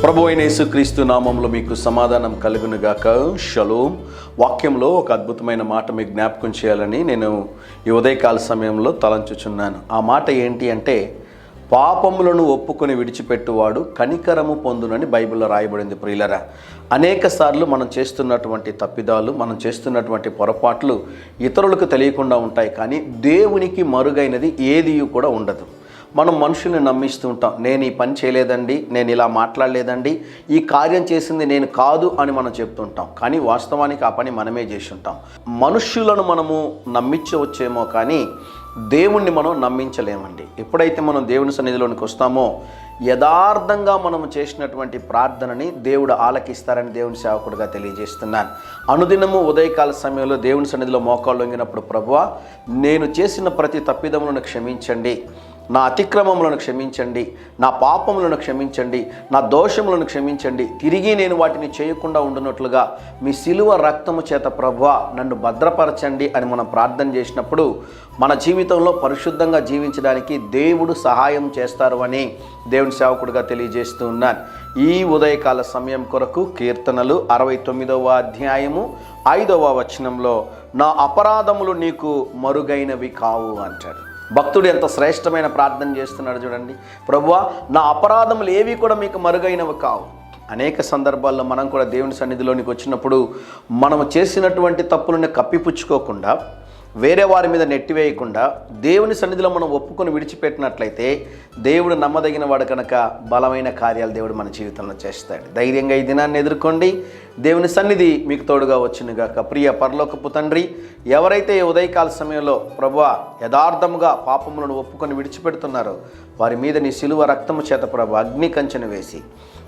ప్రభు అయిన యేసుక్రీస్తు నామంలో మీకు సమాధానం కలుగునుగాక. షలోమ్. వాక్యంలో ఒక అద్భుతమైన మాట మీకు జ్ఞాపకం చేయాలని నేను ఈ ఉదయకాల సమయంలో తలంచుచున్నాను. ఆ మాట ఏంటి అంటే, పాపములను ఒప్పుకొని విడిచిపెట్టువాడు కనికరము పొందునని బైబిల్లో రాయబడింది. ప్రియులరా, అనేక సార్లు మనం చేస్తున్నటువంటి తప్పిదాలు, మనం చేస్తున్నటువంటి పొరపాట్లు ఇతరులకు తెలియకుండా ఉంటాయి, కానీ దేవునికి మరుగైనది ఏది కూడా ఉండదు. మనం మనుషుల్ని నమ్మిస్తూ ఉంటాం. నేను ఈ పని చేయలేదండి, నేను ఇలా మాట్లాడలేదండి, ఈ కార్యం చేసింది నేను కాదు అని మనం చెప్తుంటాం, కానీ వాస్తవానికి ఆ పని మనమే చేసి ఉంటాం. మనుష్యులను మనము నమ్మించవచ్చేమో, కానీ దేవుణ్ణి మనం నమ్మించలేమండి. ఎప్పుడైతే మనం దేవుని సన్నిధిలోనికి వస్తామో యథార్థంగా మనము చేసినటువంటి ప్రార్థనని దేవుడు ఆలకిస్తారని దేవుని సేవకుడిగా తెలియజేస్తున్నాను. అనుదినము ఉదయకాల సమయంలో దేవుని సన్నిధిలో మోకాళ్ళు వంగినప్పుడు, ప్రభువా, నేను చేసిన ప్రతి తప్పిదములను క్షమించండి, నా అతిక్రమములను క్షమించండి, నా పాపములను క్షమించండి, నా దోషములను క్షమించండి, తిరిగి నేను వాటిని చేయకుండా ఉండునట్లుగా మీ శిలువ రక్తము చేత ప్రభువా నన్ను భద్రపరచండి అని మనం ప్రార్థన చేసినప్పుడు మన జీవితంలో పరిశుద్ధంగా జీవించడానికి దేవుడు సహాయం చేస్తారు అని దేవుని సేవకుడిగా తెలియజేస్తూ ఉన్నాను. ఈ ఉదయకాల సమయం కొరకు కీర్తనలు 69వ అధ్యాయము 5వ వచనంలో, నా అపరాధములు నీకు మరుగైనవి కావు అంటాడు. భక్తుడు ఎంత శ్రేష్టమైన ప్రార్థన చేస్తున్నాడు చూడండి. ప్రభువా, నా అపరాధములు ఏవి కూడా మీకు మరుగైనవి కావు. అనేక సందర్భాల్లో మనం కూడా దేవుని సన్నిధిలోనికి వచ్చినప్పుడు మనము చేసినటువంటి తప్పులను కప్పిపుచ్చుకోకుండా, వేరే వారి మీద నెట్టివేయకుండా దేవుని సన్నిధిలో మనం ఒప్పుకొని విడిచిపెట్టినట్లయితే దేవుడు నమ్మదగిన వాడు కనుక బలమైన కార్యాలు దేవుడు మన జీవితంలో చేస్తాడు. ధైర్యంగా ఈ దినాన్ని ఎదుర్కోండి. దేవుని సన్నిధి మీకు తోడుగా వచ్చునుగాక. ప్రియ పరలోకపు తండ్రి, ఎవరైతే ఉదయకాల సమయంలో ప్రభువా యథార్థముగా పాపములను ఒప్పుకొని విడిచిపెడుతున్నారో వారి మీద నీ శిలువ రక్తము చేత ప్రభు అగ్ని కంచెను వేసి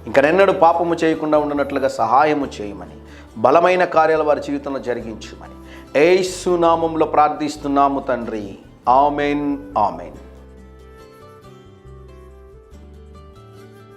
ఇంకనెన్నడూ పాపము చేయకుండా ఉండినట్లుగా సహాయము చేయమని, బలమైన కార్యాలు వారి జీవితంలో జరిగించమని యేసు నామములో ప్రార్థిస్తున్నాము తండ్రి. Amen, amen.